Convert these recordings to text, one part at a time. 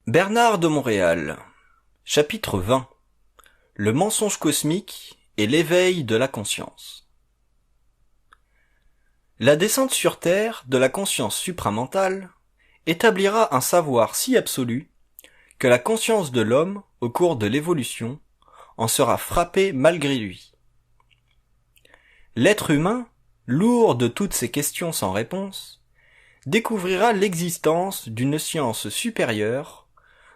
Bernard de Montréal. Chapitre 20. Le mensonge cosmique et l'éveil de la conscience. La descente sur Terre de la conscience supramentale établira un savoir si absolu que la conscience de l'homme, au cours de l'évolution, en sera frappée malgré lui. L'être humain, lourd de toutes ces questions sans réponse, découvrira l'existence d'une science supérieure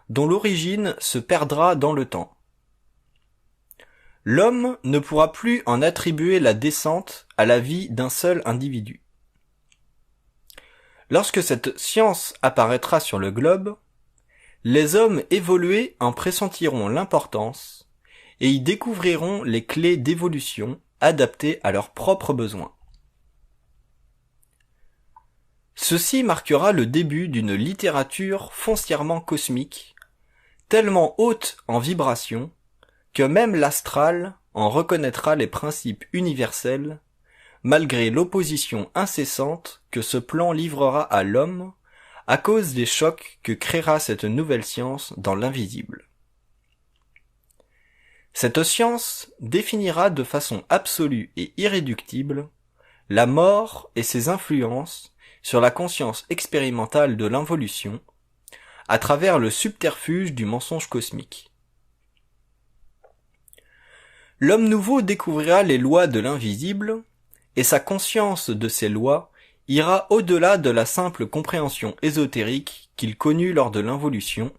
dont l'origine se perdra dans le temps. L'homme ne pourra plus en attribuer la descente à la vie d'un seul individu. Lorsque cette science apparaîtra sur le globe, les hommes évolués en pressentiront l'importance et y découvriront les clés d'évolution adaptées à leurs propres besoins. Ceci marquera le début d'une littérature foncièrement cosmique, tellement haute en vibration que même l'astral en reconnaîtra les principes universels, malgré l'opposition incessante que ce plan livrera à l'homme à cause des chocs que créera cette nouvelle science dans l'invisible. Cette science définira de façon absolue et irréductible la mort et ses influences sur la conscience expérimentale de l'involution, à travers le subterfuge du mensonge cosmique. L'homme nouveau découvrira les lois de l'invisible, et sa conscience de ces lois ira au-delà de la simple compréhension ésotérique qu'il connut lors de l'involution,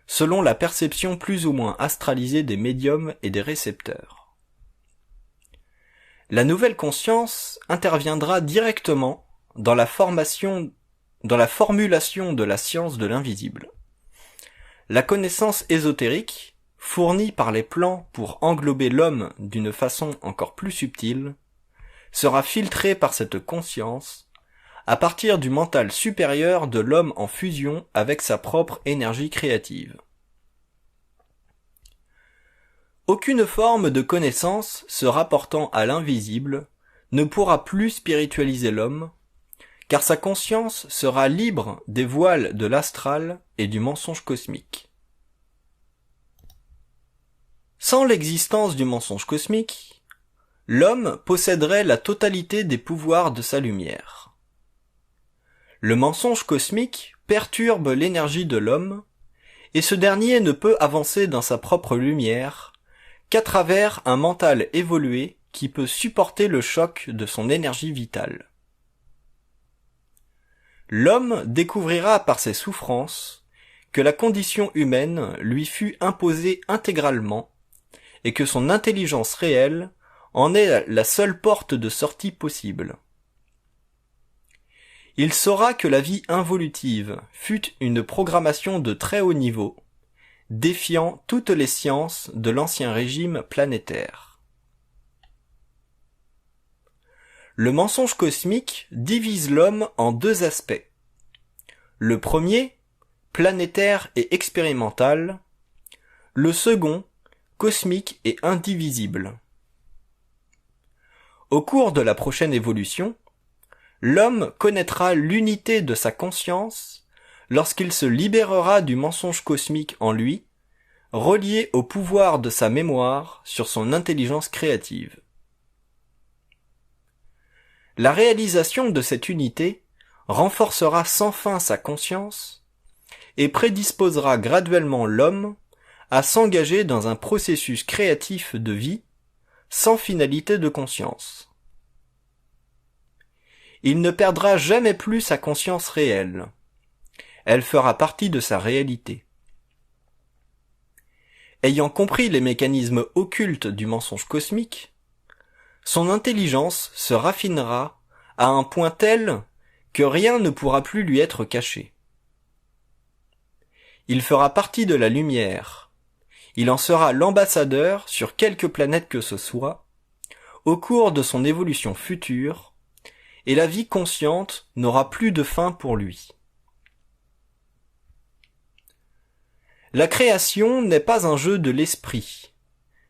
selon la perception plus ou moins astralisée des médiums et des récepteurs. La nouvelle conscience interviendra directement dans la formulation de la science de l'invisible. La connaissance ésotérique, fournie par les plans pour englober l'homme d'une façon encore plus subtile, sera filtrée par cette conscience à partir du mental supérieur de l'homme en fusion avec sa propre énergie créative. Aucune forme de connaissance se rapportant à l'invisible ne pourra plus spiritualiser l'homme, car sa conscience sera libre des voiles de l'astral et du mensonge cosmique. Sans l'existence du mensonge cosmique, l'homme posséderait la totalité des pouvoirs de sa lumière. Le mensonge cosmique perturbe l'énergie de l'homme, et ce dernier ne peut avancer dans sa propre lumière qu'à travers un mental évolué qui peut supporter le choc de son énergie vitale. L'homme découvrira par ses souffrances que la condition humaine lui fut imposée intégralement et que son intelligence réelle en est la seule porte de sortie possible. Il saura que la vie involutive fut une programmation de très haut niveau, défiant toutes les sciences de l'ancien régime planétaire. Le mensonge cosmique divise l'homme en deux aspects. Le premier, planétaire et expérimental. Le second, cosmique et indivisible. Au cours de la prochaine évolution, l'homme connaîtra l'unité de sa conscience lorsqu'il se libérera du mensonge cosmique en lui, relié au pouvoir de sa mémoire sur son intelligence créative. La réalisation de cette unité renforcera sans fin sa conscience et prédisposera graduellement l'homme à s'engager dans un processus créatif de vie sans finalité de conscience. Il ne perdra jamais plus sa conscience réelle. Elle fera partie de sa réalité. Ayant compris les mécanismes occultes du mensonge cosmique, son intelligence se raffinera à un point tel que rien ne pourra plus lui être caché. Il fera partie de la lumière. Il en sera l'ambassadeur sur quelque planète que ce soit, au cours de son évolution future, et la vie consciente n'aura plus de fin pour lui. La création n'est pas un jeu de l'esprit,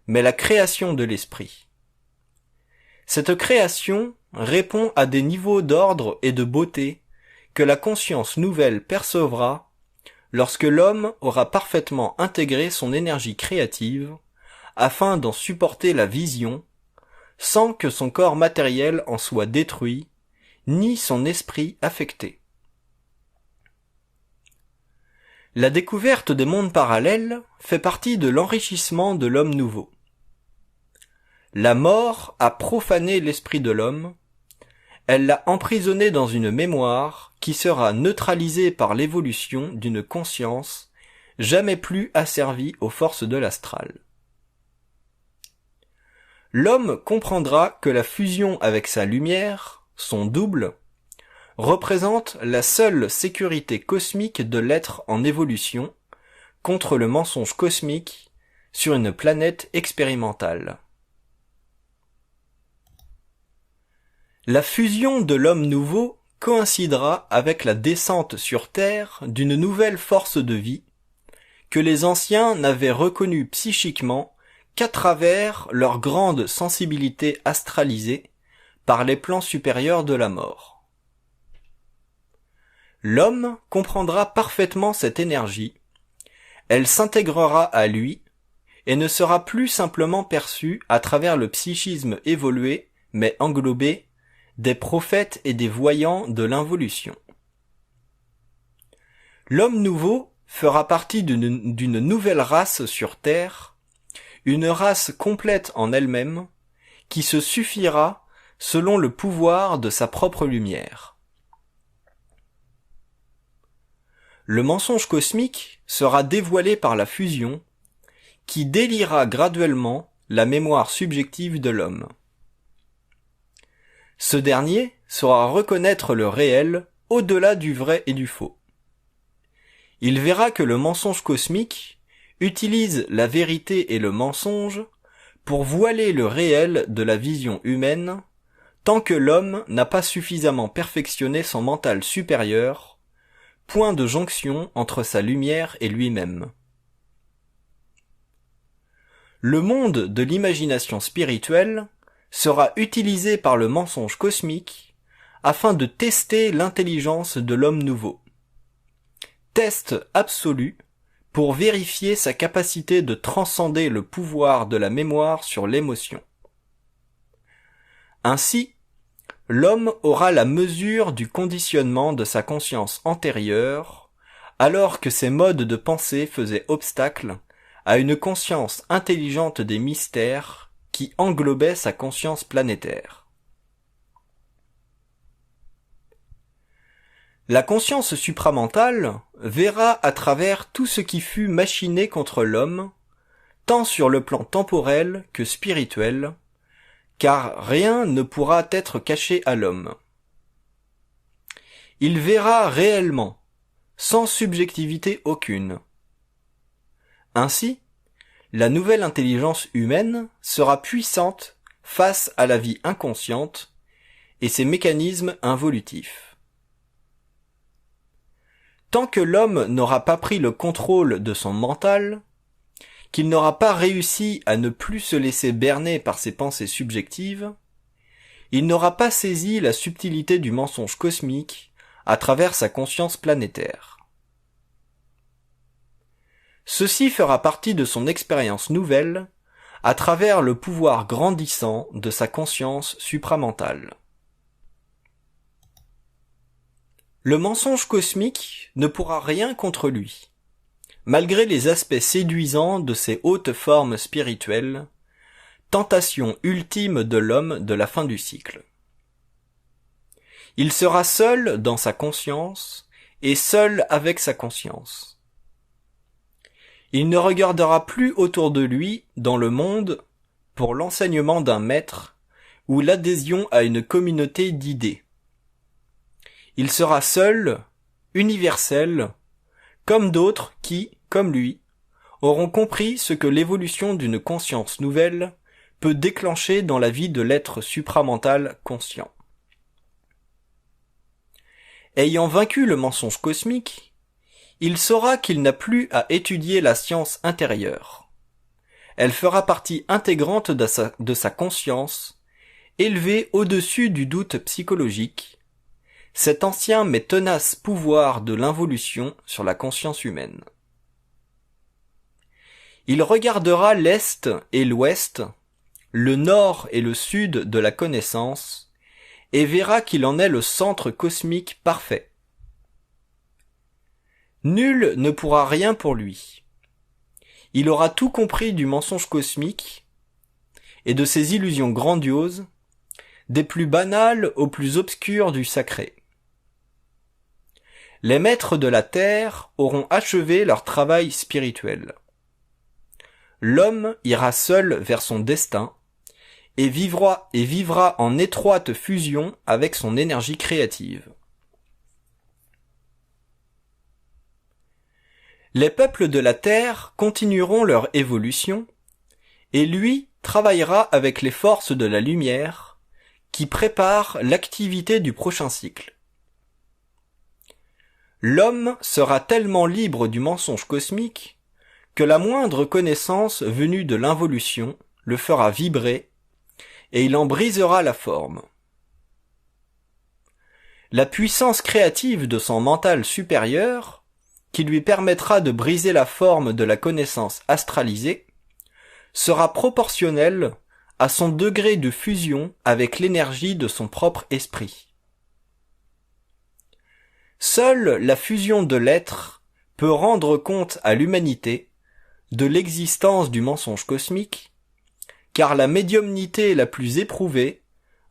mais la création de l'esprit. Cette création répond à des niveaux d'ordre et de beauté que la conscience nouvelle percevra lorsque l'homme aura parfaitement intégré son énergie créative afin d'en supporter la vision sans que son corps matériel en soit détruit, ni son esprit affecté. La découverte des mondes parallèles fait partie de l'enrichissement de l'homme nouveau. La mort a profané l'esprit de l'homme, elle l'a emprisonné dans une mémoire qui sera neutralisée par l'évolution d'une conscience jamais plus asservie aux forces de l'astral. L'homme comprendra que la fusion avec sa lumière, son double, représente la seule sécurité cosmique de l'être en évolution contre le mensonge cosmique sur une planète expérimentale. La fusion de l'homme nouveau coïncidera avec la descente sur Terre d'une nouvelle force de vie que les anciens n'avaient reconnue psychiquement qu'à travers leur grande sensibilité astralisée par les plans supérieurs de la mort. L'homme comprendra parfaitement cette énergie, elle s'intégrera à lui et ne sera plus simplement perçue à travers le psychisme évolué mais englobé des prophètes et des voyants de l'involution. L'homme nouveau fera partie d'une nouvelle race sur Terre, une race complète en elle-même, qui se suffira selon le pouvoir de sa propre lumière. Le mensonge cosmique sera dévoilé par la fusion, qui déliera graduellement la mémoire subjective de l'homme. Ce dernier saura reconnaître le réel au-delà du vrai et du faux. Il verra que le mensonge cosmique utilise la vérité et le mensonge pour voiler le réel de la vision humaine tant que l'homme n'a pas suffisamment perfectionné son mental supérieur, point de jonction entre sa lumière et lui-même. Le monde de l'imagination spirituelle sera utilisé par le mensonge cosmique afin de tester l'intelligence de l'homme nouveau. Test absolu pour vérifier sa capacité de transcender le pouvoir de la mémoire sur l'émotion. Ainsi, l'homme aura la mesure du conditionnement de sa conscience antérieure, alors que ses modes de pensée faisaient obstacle à une conscience intelligente des mystères qui englobait sa conscience planétaire. La conscience supramentale verra à travers tout ce qui fut machiné contre l'homme, tant sur le plan temporel que spirituel, car rien ne pourra être caché à l'homme. Il verra réellement, sans subjectivité aucune. Ainsi, la nouvelle intelligence humaine sera puissante face à la vie inconsciente et ses mécanismes involutifs. Tant que l'homme n'aura pas pris le contrôle de son mental, qu'il n'aura pas réussi à ne plus se laisser berner par ses pensées subjectives, il n'aura pas saisi la subtilité du mensonge cosmique à travers sa conscience planétaire. Ceci fera partie de son expérience nouvelle à travers le pouvoir grandissant de sa conscience supramentale. Le mensonge cosmique ne pourra rien contre lui, malgré les aspects séduisants de ses hautes formes spirituelles, tentation ultime de l'homme de la fin du cycle. Il sera seul dans sa conscience et seul avec sa conscience. Il ne regardera plus autour de lui, dans le monde, pour l'enseignement d'un maître ou l'adhésion à une communauté d'idées. Il sera seul, universel, comme d'autres qui, comme lui, auront compris ce que l'évolution d'une conscience nouvelle peut déclencher dans la vie de l'être supramental conscient. Ayant vaincu le mensonge cosmique, il saura qu'il n'a plus à étudier la science intérieure. Elle fera partie intégrante de sa conscience, élevée au-dessus du doute psychologique, cet ancien mais tenace pouvoir de l'involution sur la conscience humaine. Il regardera l'Est et l'Ouest, le Nord et le Sud de la connaissance, et verra qu'il en est le centre cosmique parfait. Nul ne pourra rien pour lui. Il aura tout compris du mensonge cosmique et de ses illusions grandioses, des plus banales aux plus obscures du sacré. Les maîtres de la terre auront achevé leur travail spirituel. L'homme ira seul vers son destin et vivra en étroite fusion avec son énergie créative. Les peuples de la terre continueront leur évolution, et lui travaillera avec les forces de la lumière qui préparent l'activité du prochain cycle. L'homme sera tellement libre du mensonge cosmique que la moindre connaissance venue de l'involution le fera vibrer et il en brisera la forme. La puissance créative de son mental supérieur, qui lui permettra de briser la forme de la connaissance astralisée, sera proportionnelle à son degré de fusion avec l'énergie de son propre esprit. Seule la fusion de l'être peut rendre compte à l'humanité de l'existence du mensonge cosmique, car la médiumnité la plus éprouvée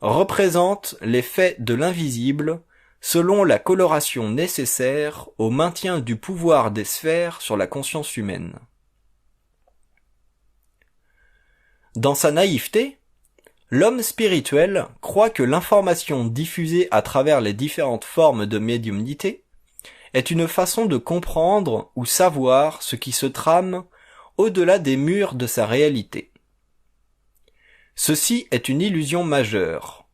représente les faits de l'invisible selon la coloration nécessaire au maintien du pouvoir des sphères sur la conscience humaine. Dans sa naïveté, l'homme spirituel croit que l'information diffusée à travers les différentes formes de médiumnité est une façon de comprendre ou savoir ce qui se trame au-delà des murs de sa réalité. Ceci est une illusion majeure.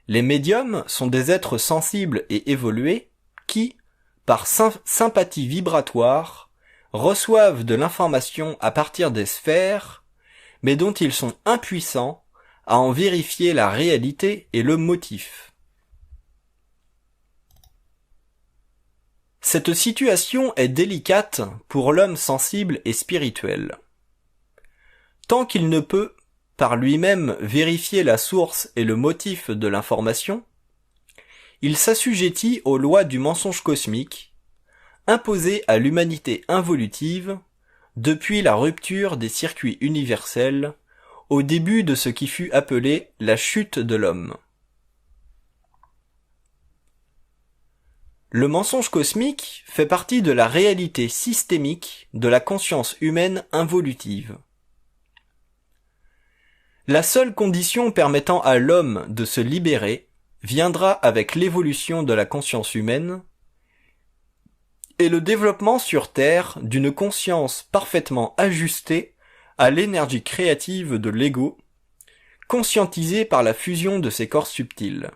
Les médiums sont des êtres sensibles et évolués qui, par sympathie vibratoire, reçoivent de l'information à partir des sphères, mais dont ils sont impuissants à en vérifier la réalité et le motif. Cette situation est délicate pour l'homme sensible et spirituel. Tant qu'il ne peut, par lui-même, vérifier la source et le motif de l'information, il s'assujettit aux lois du mensonge cosmique, imposées à l'humanité involutive depuis la rupture des circuits universels au début de ce qui fut appelé la chute de l'homme. Le mensonge cosmique fait partie de la réalité systémique de la conscience humaine involutive. La seule condition permettant à l'homme de se libérer viendra avec l'évolution de la conscience humaine et le développement sur Terre d'une conscience parfaitement ajustée à l'énergie créative de l'ego, conscientisée par la fusion de ses corps subtils.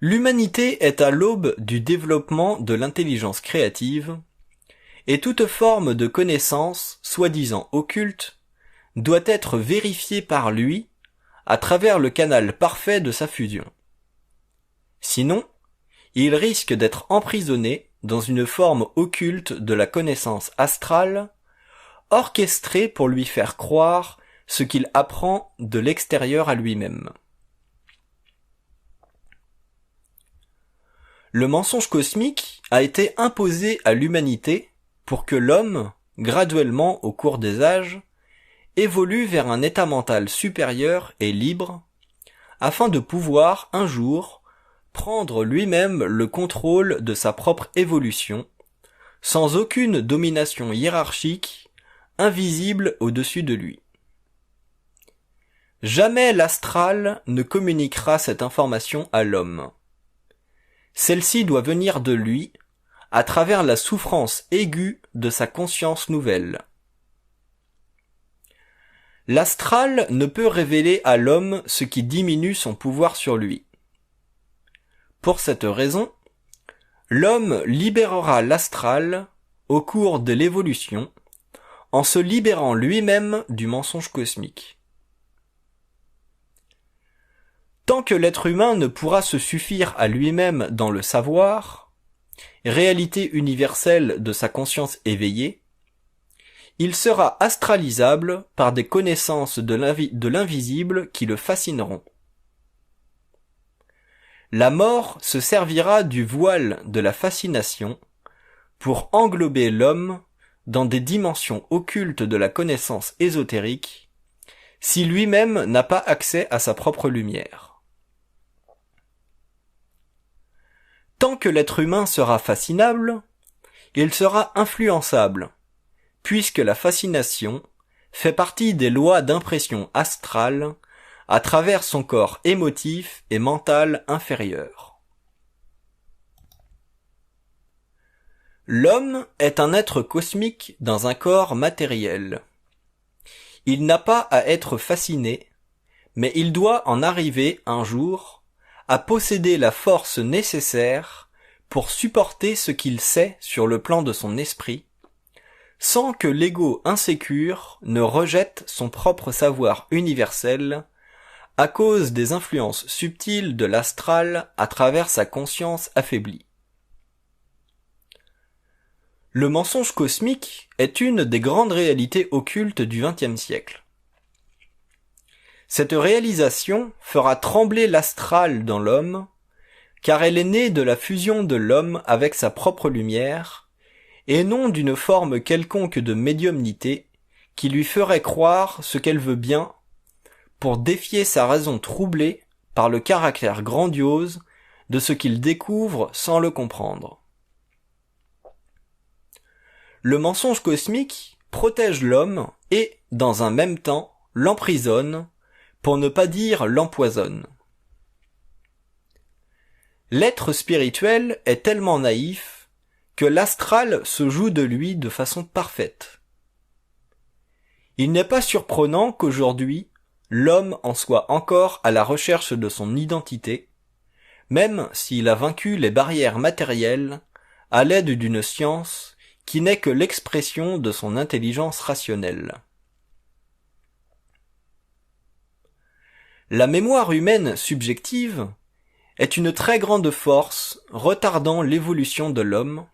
L'humanité est à l'aube du développement de l'intelligence créative, et toute forme de connaissance, soi-disant occulte, doit être vérifiée par lui à travers le canal parfait de sa fusion. Sinon, il risque d'être emprisonné dans une forme occulte de la connaissance astrale, orchestrée pour lui faire croire ce qu'il apprend de l'extérieur à lui-même. Le mensonge cosmique a été imposé à l'humanité pour que l'homme, graduellement au cours des âges, évolue vers un état mental supérieur et libre, afin de pouvoir, un jour, prendre lui-même le contrôle de sa propre évolution, sans aucune domination hiérarchique, invisible au-dessus de lui. Jamais l'astral ne communiquera cette information à l'homme. Celle-ci doit venir de lui, à travers la souffrance aiguë de sa conscience nouvelle. L'astral ne peut révéler à l'homme ce qui diminue son pouvoir sur lui. Pour cette raison, l'homme libérera l'astral au cours de l'évolution, en se libérant lui-même du mensonge cosmique. Tant que l'être humain ne pourra se suffire à lui-même dans le savoir, réalité universelle de sa conscience éveillée, il sera astralisable par des connaissances de l'invisible qui le fascineront. La mort se servira du voile de la fascination pour englober l'homme dans des dimensions occultes de la connaissance ésotérique, si lui-même n'a pas accès à sa propre lumière. Tant que l'être humain sera fascinable, il sera influençable, puisque la fascination fait partie des lois d'impression astrale à travers son corps émotif et mental inférieur. L'homme est un être cosmique dans un corps matériel. Il n'a pas à être fasciné, mais il doit en arriver un jour à posséder la force nécessaire pour supporter ce qu'il sait sur le plan de son esprit, sans que l'ego insécure ne rejette son propre savoir universel à cause des influences subtiles de l'astral à travers sa conscience affaiblie. Le mensonge cosmique est une des grandes réalités occultes du XXe siècle. Cette réalisation fera trembler l'astral dans l'homme, car elle est née de la fusion de l'homme avec sa propre lumière, et non d'une forme quelconque de médiumnité qui lui ferait croire ce qu'elle veut bien, pour défier sa raison troublée par le caractère grandiose de ce qu'il découvre sans le comprendre. Le mensonge cosmique protège l'homme et, dans un même temps, l'emprisonne, pour ne pas dire l'empoisonne. L'être spirituel est tellement naïf que l'astral se joue de lui de façon parfaite. Il n'est pas surprenant qu'aujourd'hui, l'homme en soit encore à la recherche de son identité, même s'il a vaincu les barrières matérielles à l'aide d'une science qui n'est que l'expression de son intelligence rationnelle. La mémoire humaine subjective est une très grande force retardant l'évolution de l'homme,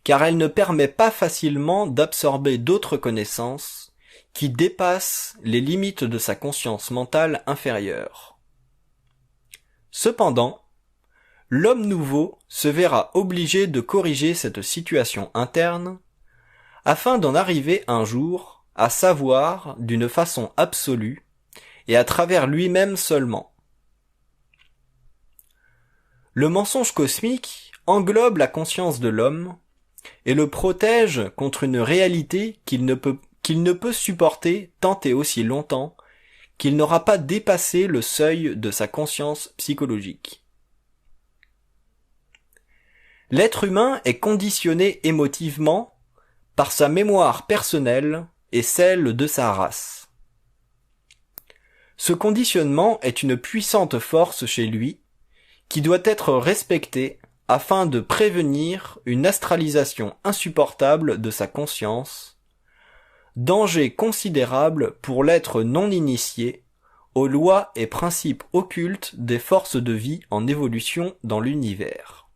car elle ne permet pas facilement d'absorber d'autres connaissances qui dépassent les limites de sa conscience mentale inférieure. Cependant, l'homme nouveau se verra obligé de corriger cette situation interne afin d'en arriver un jour à savoir d'une façon absolue et à travers lui-même seulement. Le mensonge cosmique englobe la conscience de l'homme et le protège contre une réalité qu'il ne peut supporter tant et aussi longtemps qu'il n'aura pas dépassé le seuil de sa conscience psychologique. L'être humain est conditionné émotivement par sa mémoire personnelle et celle de sa race. Ce conditionnement est une puissante force chez lui qui doit être respectée afin de prévenir une astralisation insupportable de sa conscience, danger considérable pour l'être non initié aux lois et principes occultes des forces de vie en évolution dans l'univers.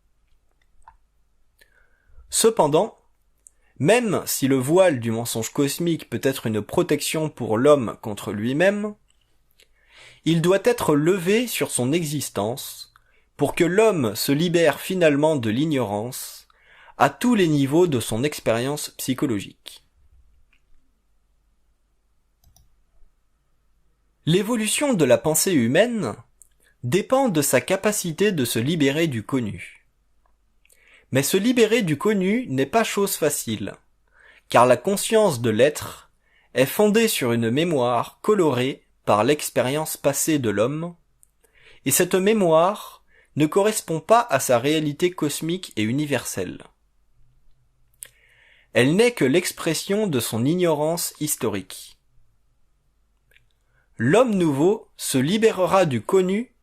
Cependant, même si le voile du mensonge cosmique peut être une protection pour l'homme contre lui-même, il doit être levé sur son existence pour que l'homme se libère finalement de l'ignorance à tous les niveaux de son expérience psychologique. L'évolution de la pensée humaine dépend de sa capacité de se libérer du connu. Mais se libérer du connu n'est pas chose facile, car la conscience de l'être est fondée sur une mémoire colorée par l'expérience passée de l'homme, et cette mémoire ne correspond pas à sa réalité cosmique et universelle. Elle n'est que l'expression de son ignorance historique. L'homme nouveau se libérera du connu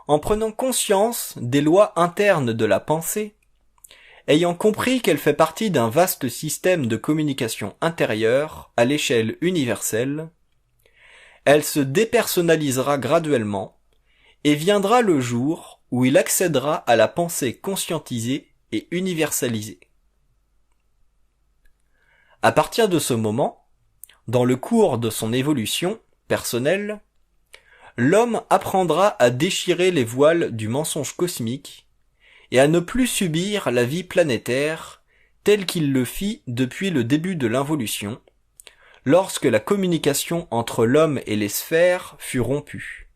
en prenant conscience des lois internes de la pensée, ayant compris qu'elle fait partie d'un vaste système de communication intérieure à l'échelle universelle. Elle se dépersonnalisera graduellement et viendra le jour où il accédera à la pensée conscientisée et universalisée. À partir de ce moment, dans le cours de son évolution personnelle, l'homme apprendra à déchirer les voiles du mensonge cosmique et à ne plus subir la vie planétaire telle qu'il le fit depuis le début de l'involution, lorsque la communication entre l'homme et les sphères fut rompue.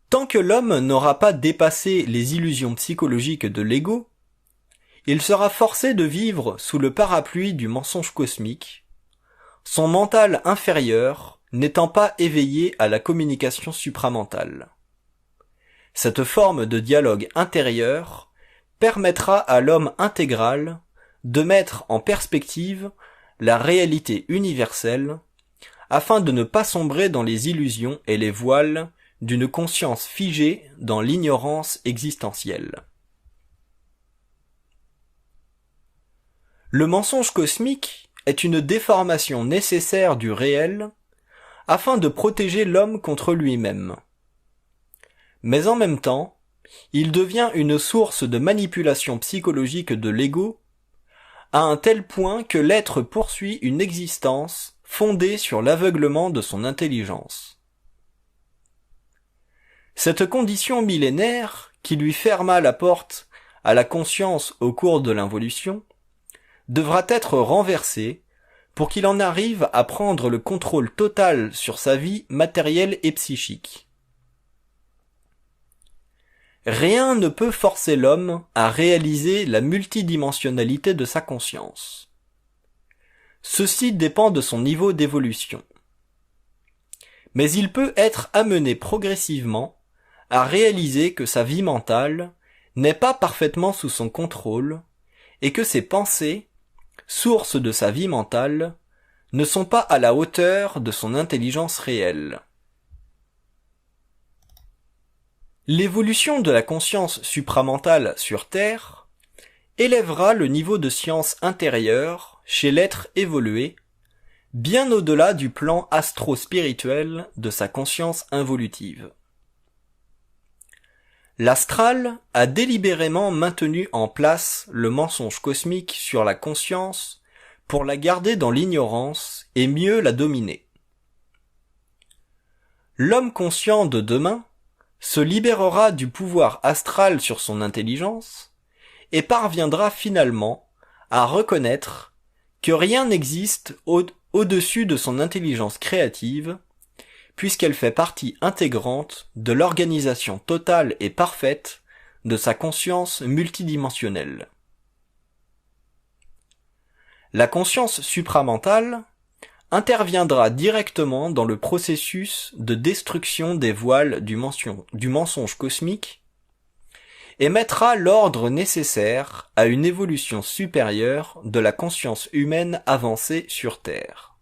Tant que l'homme n'aura pas dépassé les illusions psychologiques de l'ego, il sera forcé de vivre sous le parapluie du mensonge cosmique, son mental inférieur n'étant pas éveillé à la communication supramentale. Cette forme de dialogue intérieur permettra à l'homme intégral de mettre en perspective la réalité universelle afin de ne pas sombrer dans les illusions et les voiles d'une conscience figée dans l'ignorance existentielle. Le mensonge cosmique est une déformation nécessaire du réel afin de protéger l'homme contre lui-même. Mais en même temps, il devient une source de manipulation psychologique de l'ego à un tel point que l'être poursuit une existence fondée sur l'aveuglement de son intelligence. Cette condition millénaire, qui lui ferma la porte à la conscience au cours de l'involution, devra être renversée pour qu'il en arrive à prendre le contrôle total sur sa vie matérielle et psychique. Rien ne peut forcer l'homme à réaliser la multidimensionnalité de sa conscience. Ceci dépend de son niveau d'évolution. Mais il peut être amené progressivement à réaliser que sa vie mentale n'est pas parfaitement sous son contrôle et que ses pensées, source de sa vie mentale, ne sont pas à la hauteur de son intelligence réelle. L'évolution de la conscience supramentale sur Terre élèvera le niveau de science intérieure chez l'être évolué, bien au-delà du plan astro-spirituel de sa conscience involutive. L'astral a délibérément maintenu en place le mensonge cosmique sur la conscience pour la garder dans l'ignorance et mieux la dominer. L'homme conscient de demain se libérera du pouvoir astral sur son intelligence et parviendra finalement à reconnaître que rien n'existe au-dessus de son intelligence créative, puisqu'elle fait partie intégrante de l'organisation totale et parfaite de sa conscience multidimensionnelle. La conscience supramentale interviendra directement dans le processus de destruction des voiles du mensonge cosmique et mettra l'ordre nécessaire à une évolution supérieure de la conscience humaine avancée sur Terre.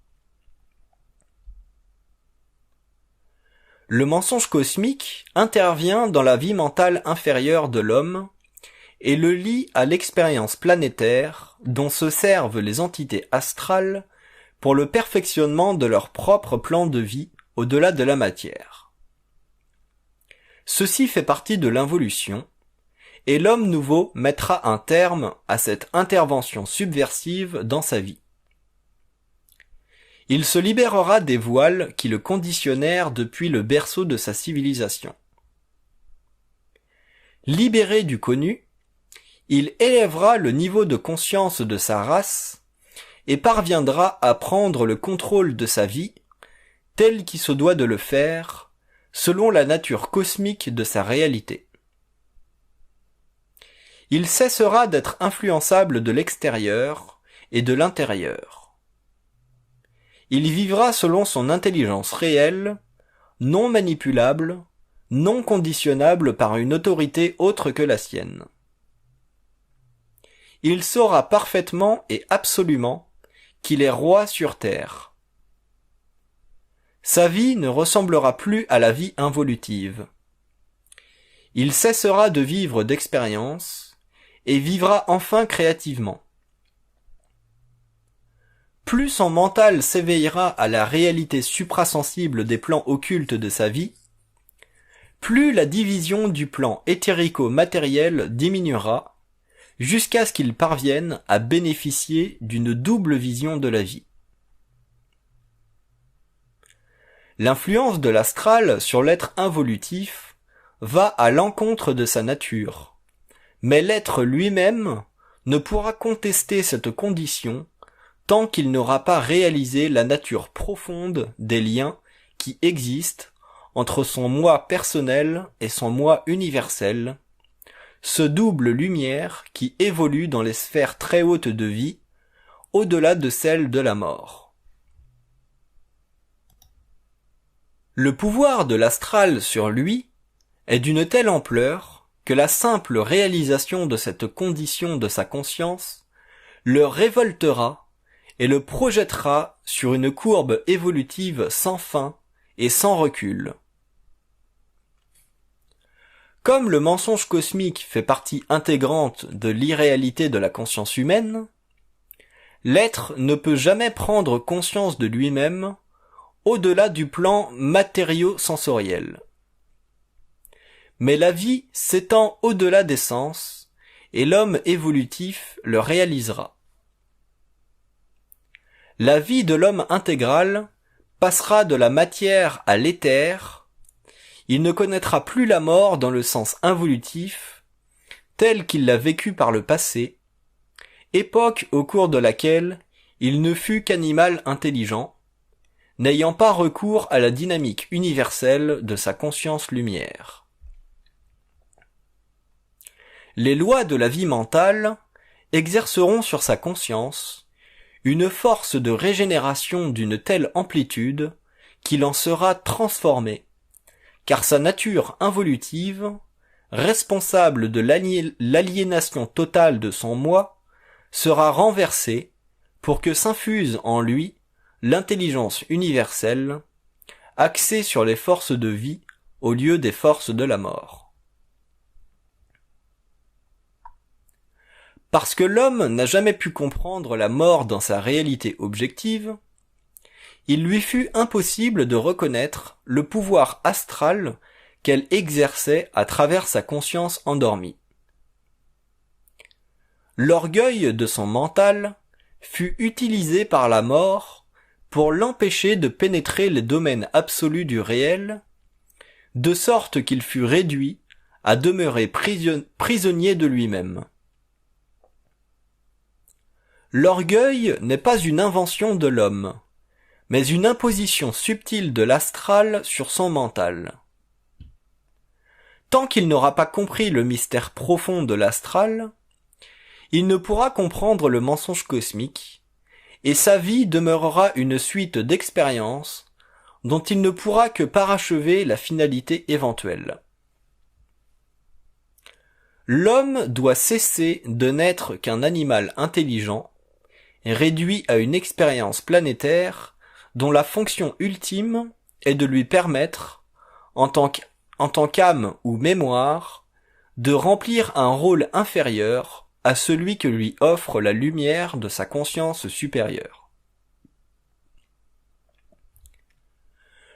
Le mensonge cosmique intervient dans la vie mentale inférieure de l'homme et le lie à l'expérience planétaire dont se servent les entités astrales pour le perfectionnement de leur propre plan de vie au-delà de la matière. Ceci fait partie de l'involution, et l'homme nouveau mettra un terme à cette intervention subversive dans sa vie. Il se libérera des voiles qui le conditionnèrent depuis le berceau de sa civilisation. Libéré du connu, il élèvera le niveau de conscience de sa race et parviendra à prendre le contrôle de sa vie, tel qu'il se doit de le faire, selon la nature cosmique de sa réalité. Il cessera d'être influençable de l'extérieur et de l'intérieur. Il vivra selon son intelligence réelle, non manipulable, non conditionnable par une autorité autre que la sienne. Il saura parfaitement et absolument qu'il est roi sur Terre. Sa vie ne ressemblera plus à la vie involutive. Il cessera de vivre d'expérience et vivra enfin créativement. plus son mental s'éveillera à la réalité suprasensible des plans occultes de sa vie, plus la division du plan éthérico-matériel diminuera, jusqu'à ce qu'il parvienne à bénéficier d'une double vision de la vie. L'influence de l'astral sur l'être involutif va à l'encontre de sa nature, mais l'être lui-même ne pourra contester cette condition tant qu'il n'aura pas réalisé la nature profonde des liens qui existent entre son moi personnel et son moi universel, ce double lumière qui évolue dans les sphères très hautes de vie, au-delà de celles de la mort. Le pouvoir de l'astral sur lui est d'une telle ampleur que la simple réalisation de cette condition de sa conscience le révoltera et le projettera sur une courbe évolutive sans fin et sans recul. Comme le mensonge cosmique fait partie intégrante de l'irréalité de la conscience humaine, l'être ne peut jamais prendre conscience de lui-même au-delà du plan matériau-sensoriel. Mais la vie s'étend au-delà des sens, et l'homme évolutif le réalisera. La vie de l'homme intégral passera de la matière à l'éther. Il ne connaîtra plus la mort dans le sens involutif, tel qu'il l'a vécu par le passé, époque au cours de laquelle il ne fut qu'animal intelligent, n'ayant pas recours à la dynamique universelle de sa conscience lumière. Les lois de la vie mentale exerceront sur sa conscience une force de régénération d'une telle amplitude qu'il en sera transformé, car sa nature involutive, responsable de l'aliénation totale de son moi, sera renversée pour que s'infuse en lui l'intelligence universelle, axée sur les forces de vie au lieu des forces de la mort. Parce que l'homme n'a jamais pu comprendre la mort dans sa réalité objective, il lui fut impossible de reconnaître le pouvoir astral qu'elle exerçait à travers sa conscience endormie. L'orgueil de son mental fut utilisé par la mort pour l'empêcher de pénétrer les domaines absolus du réel, de sorte qu'il fut réduit à demeurer prisonnier de lui-même. L'orgueil n'est pas une invention de l'homme, mais une imposition subtile de l'astral sur son mental. Tant qu'il n'aura pas compris le mystère profond de l'astral, il ne pourra comprendre le mensonge cosmique, et sa vie demeurera une suite d'expériences dont il ne pourra que parachever la finalité éventuelle. L'homme doit cesser de n'être qu'un animal intelligent, réduit à une expérience planétaire dont la fonction ultime est de lui permettre, en tant qu'âme ou mémoire, de remplir un rôle inférieur à celui que lui offre la lumière de sa conscience supérieure.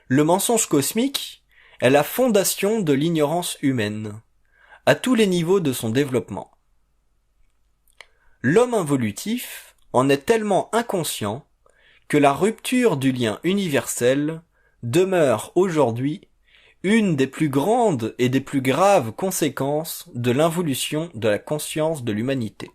Le mensonge cosmique est la fondation de l'ignorance humaine, à tous les niveaux de son développement. L'homme involutif en est tellement inconscient que la rupture du lien universel demeure aujourd'hui une des plus grandes et des plus graves conséquences de l'involution de la conscience de l'humanité.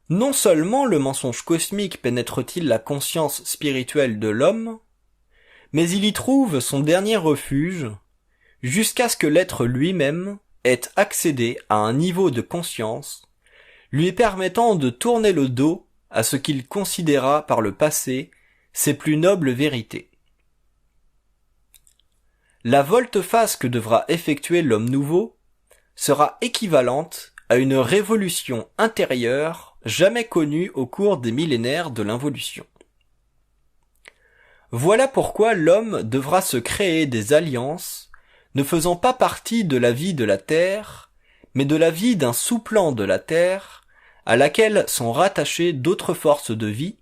Non seulement le mensonge cosmique pénètre-t-il la conscience spirituelle de l'homme, mais il y trouve son dernier refuge jusqu'à ce que l'être lui-même ait accédé à un niveau de conscience lui permettant de tourner le dos à ce qu'il considéra par le passé ses plus nobles vérités. La volte-face que devra effectuer l'homme nouveau sera équivalente à une révolution intérieure jamais connue au cours des millénaires de l'involution. Voilà pourquoi l'homme devra se créer des alliances ne faisant pas partie de la vie de la Terre, mais de la vie d'un sous-plan de la Terre, à laquelle sont rattachées d'autres forces de vie,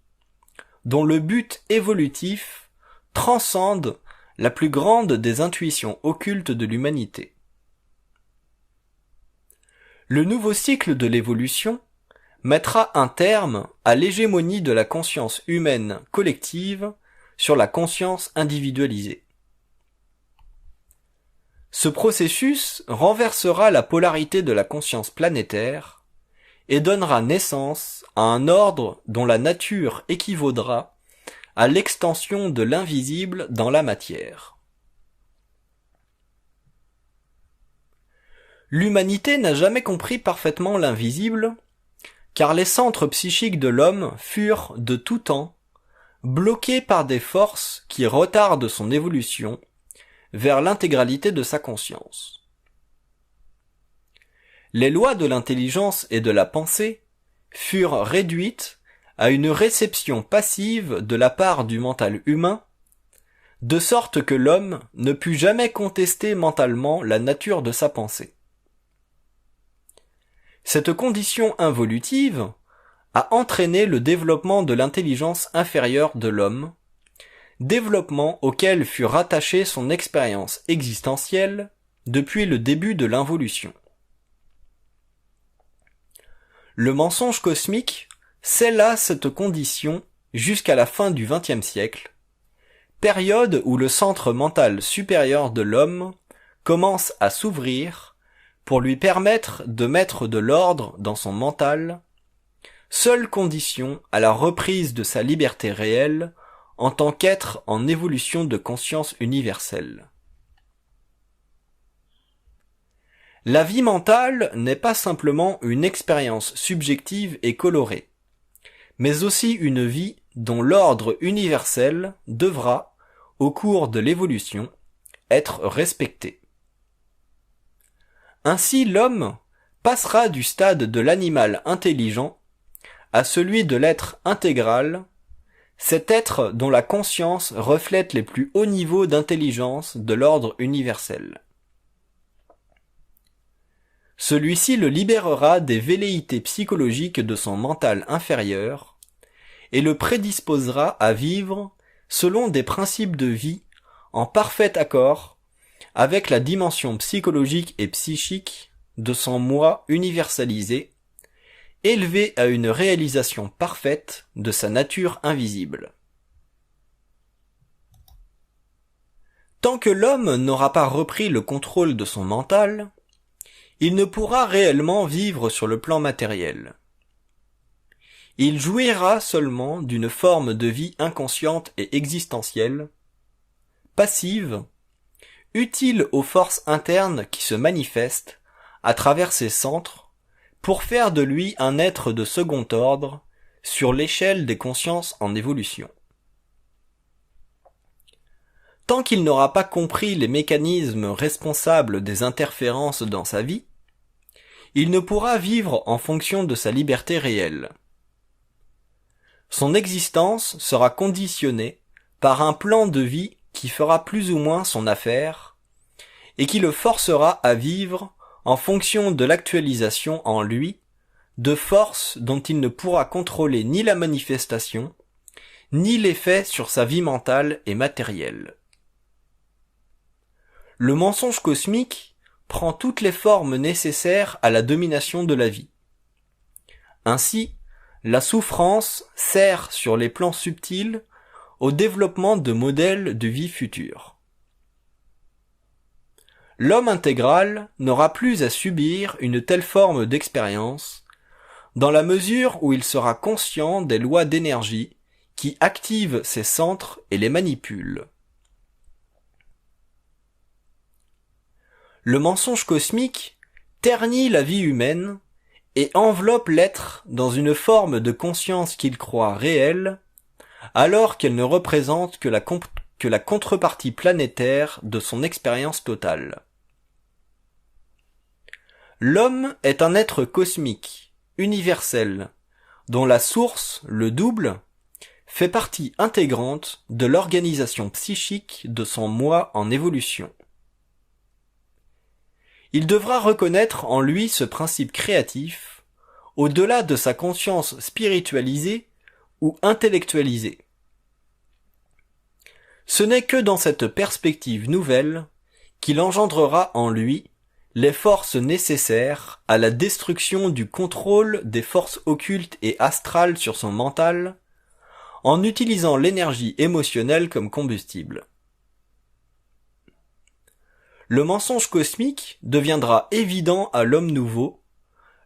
dont le but évolutif transcende la plus grande des intuitions occultes de l'humanité. Le nouveau cycle de l'évolution mettra un terme à l'hégémonie de la conscience humaine collective sur la conscience individualisée. Ce processus renversera la polarité de la conscience planétaire et donnera naissance à un ordre dont la nature équivaudra à l'extension de l'invisible dans la matière. L'humanité n'a jamais compris parfaitement l'invisible, car les centres psychiques de l'homme furent de tout temps bloqués par des forces qui retardent son évolution vers l'intégralité de sa conscience. Les lois de l'intelligence et de la pensée furent réduites à une réception passive de la part du mental humain, de sorte que l'homme ne put jamais contester mentalement la nature de sa pensée. Cette condition involutive a entraîné le développement de l'intelligence inférieure de l'homme, développement auquel fut rattachée son expérience existentielle depuis le début de l'involution. Le mensonge cosmique scella cette condition jusqu'à la fin du XXe siècle, période où le centre mental supérieur de l'homme commence à s'ouvrir pour lui permettre de mettre de l'ordre dans son mental, seule condition à la reprise de sa liberté réelle en tant qu'être en évolution de conscience universelle. La vie mentale n'est pas simplement une expérience subjective et colorée, mais aussi une vie dont l'ordre universel devra, au cours de l'évolution, être respecté. Ainsi l'homme passera du stade de l'animal intelligent à celui de l'être intégral, cet être dont la conscience reflète les plus hauts niveaux d'intelligence de l'ordre universel. Celui-ci le libérera des velléités psychologiques de son mental inférieur et le prédisposera à vivre selon des principes de vie en parfait accord avec la dimension psychologique et psychique de son moi universalisé, élevé à une réalisation parfaite de sa nature invisible. Tant que l'homme n'aura pas repris le contrôle de son mental, il ne pourra réellement vivre sur le plan matériel. Il jouira seulement d'une forme de vie inconsciente et existentielle, passive, utile aux forces internes qui se manifestent à travers ses centres pour faire de lui un être de second ordre sur l'échelle des consciences en évolution. Tant qu'il n'aura pas compris les mécanismes responsables des interférences dans sa vie, il ne pourra vivre en fonction de sa liberté réelle. Son existence sera conditionnée par un plan de vie qui fera plus ou moins son affaire et qui le forcera à vivre en fonction de l'actualisation en lui de forces dont il ne pourra contrôler ni la manifestation, ni l'effet sur sa vie mentale et matérielle. Le mensonge cosmique prend toutes les formes nécessaires à la domination de la vie. Ainsi, la souffrance sert sur les plans subtils au développement de modèles de vie future. L'homme intégral n'aura plus à subir une telle forme d'expérience, dans la mesure où il sera conscient des lois d'énergie qui activent ses centres et les manipulent. Le mensonge cosmique ternit la vie humaine et enveloppe l'être dans une forme de conscience qu'il croit réelle, alors qu'elle ne représente que la contrepartie planétaire de son expérience totale. L'homme est un être cosmique, universel, dont la source, le double, fait partie intégrante de l'organisation psychique de son moi en évolution. Il devra reconnaître en lui ce principe créatif, au-delà de sa conscience spiritualisée ou intellectualisée. Ce n'est que dans cette perspective nouvelle qu'il engendrera en lui les forces nécessaires à la destruction du contrôle des forces occultes et astrales sur son mental, en utilisant l'énergie émotionnelle comme combustible. Le mensonge cosmique deviendra évident à l'homme nouveau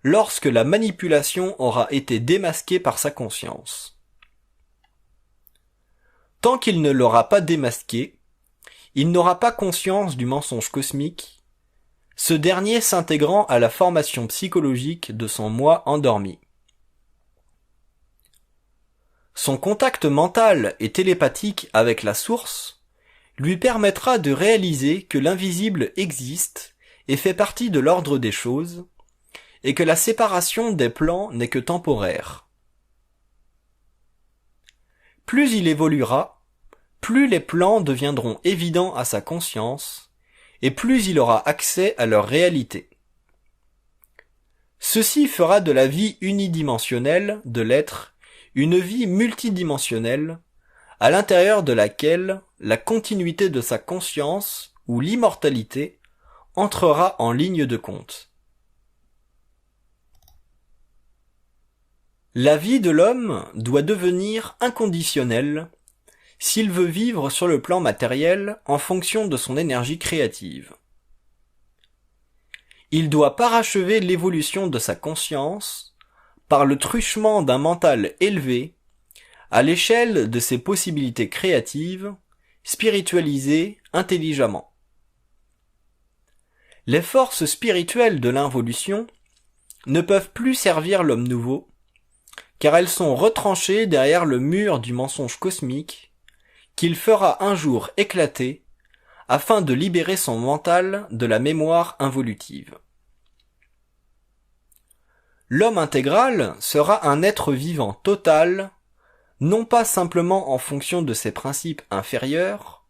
lorsque la manipulation aura été démasquée par sa conscience. Tant qu'il ne l'aura pas démasqué, il n'aura pas conscience du mensonge cosmique, ce dernier s'intégrant à la formation psychologique de son moi endormi. Son contact mental et télépathique avec la source lui permettra de réaliser que l'invisible existe et fait partie de l'ordre des choses, et que la séparation des plans n'est que temporaire. Plus il évoluera, plus les plans deviendront évidents à sa conscience, et plus il aura accès à leur réalité. Ceci fera de la vie unidimensionnelle de l'être une vie multidimensionnelle, à l'intérieur de laquelle la continuité de sa conscience ou l'immortalité entrera en ligne de compte. La vie de l'homme doit devenir inconditionnelle s'il veut vivre sur le plan matériel en fonction de son énergie créative. Il doit parachever l'évolution de sa conscience par le truchement d'un mental élevé à l'échelle de ses possibilités créatives, spiritualisées intelligemment. Les forces spirituelles de l'involution ne peuvent plus servir l'homme nouveau, car elles sont retranchées derrière le mur du mensonge cosmique qu'il fera un jour éclater afin de libérer son mental de la mémoire involutive. L'homme intégral sera un être vivant total, non pas simplement en fonction de ses principes inférieurs,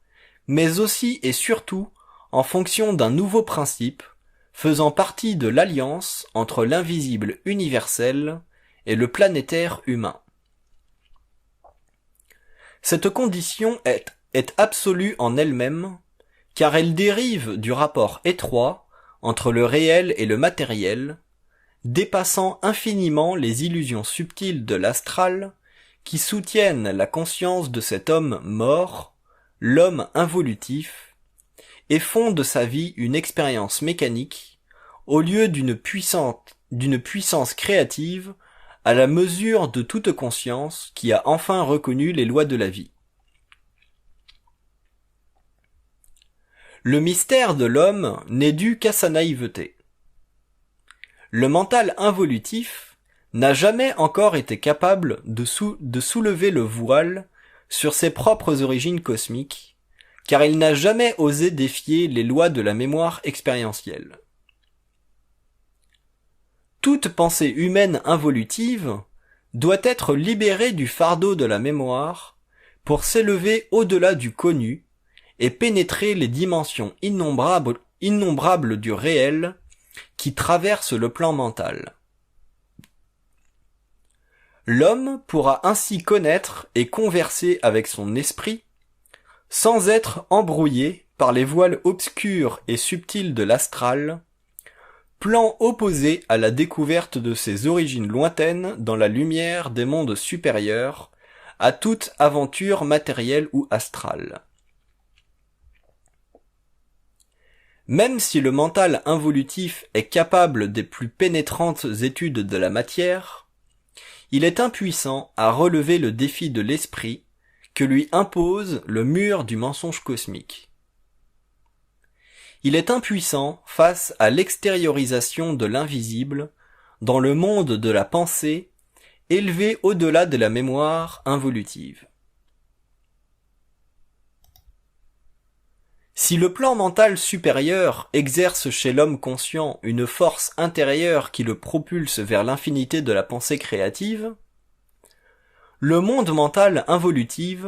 mais aussi et surtout en fonction d'un nouveau principe faisant partie de l'alliance entre l'invisible universel et le planétaire humain. Cette condition est absolue en elle-même, car elle dérive du rapport étroit entre le réel et le matériel, dépassant infiniment les illusions subtiles de l'astral qui soutiennent la conscience de cet homme mort, l'homme involutif, et font de sa vie une expérience mécanique au lieu d'une puissance créative à la mesure de toute conscience qui a enfin reconnu les lois de la vie. Le mystère de l'homme n'est dû qu'à sa naïveté. Le mental involutif n'a jamais encore été capable de soulever le voile sur ses propres origines cosmiques, car il n'a jamais osé défier les lois de la mémoire expérientielle. Toute pensée humaine involutive doit être libérée du fardeau de la mémoire pour s'élever au-delà du connu et pénétrer les dimensions innombrables du réel qui traversent le plan mental. L'homme pourra ainsi connaître et converser avec son esprit sans être embrouillé par les voiles obscurs et subtils de l'astral, plan opposé à la découverte de ses origines lointaines dans la lumière des mondes supérieurs à toute aventure matérielle ou astrale. Même si le mental involutif est capable des plus pénétrantes études de la matière, il est impuissant à relever le défi de l'esprit que lui impose le mur du mensonge cosmique. Il est impuissant face à l'extériorisation de l'invisible dans le monde de la pensée élevé au-delà de la mémoire involutive. Si le plan mental supérieur exerce chez l'homme conscient une force intérieure qui le propulse vers l'infinité de la pensée créative, le monde mental involutif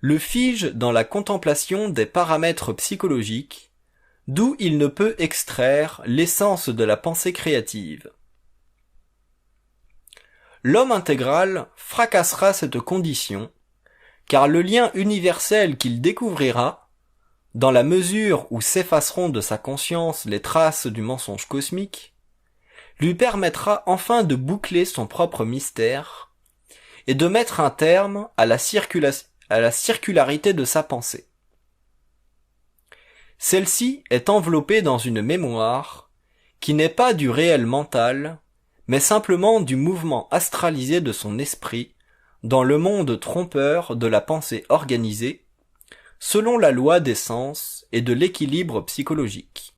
le fige dans la contemplation des paramètres psychologiques, d'où il ne peut extraire l'essence de la pensée créative. L'homme intégral fracassera cette condition, car le lien universel qu'il découvrira, dans la mesure où s'effaceront de sa conscience les traces du mensonge cosmique, lui permettra enfin de boucler son propre mystère et de mettre un terme à la circularité de sa pensée. Celle-ci est enveloppée dans une mémoire qui n'est pas du réel mental, mais simplement du mouvement astralisé de son esprit dans le monde trompeur de la pensée organisée, selon la loi des sens et de l'équilibre psychologique.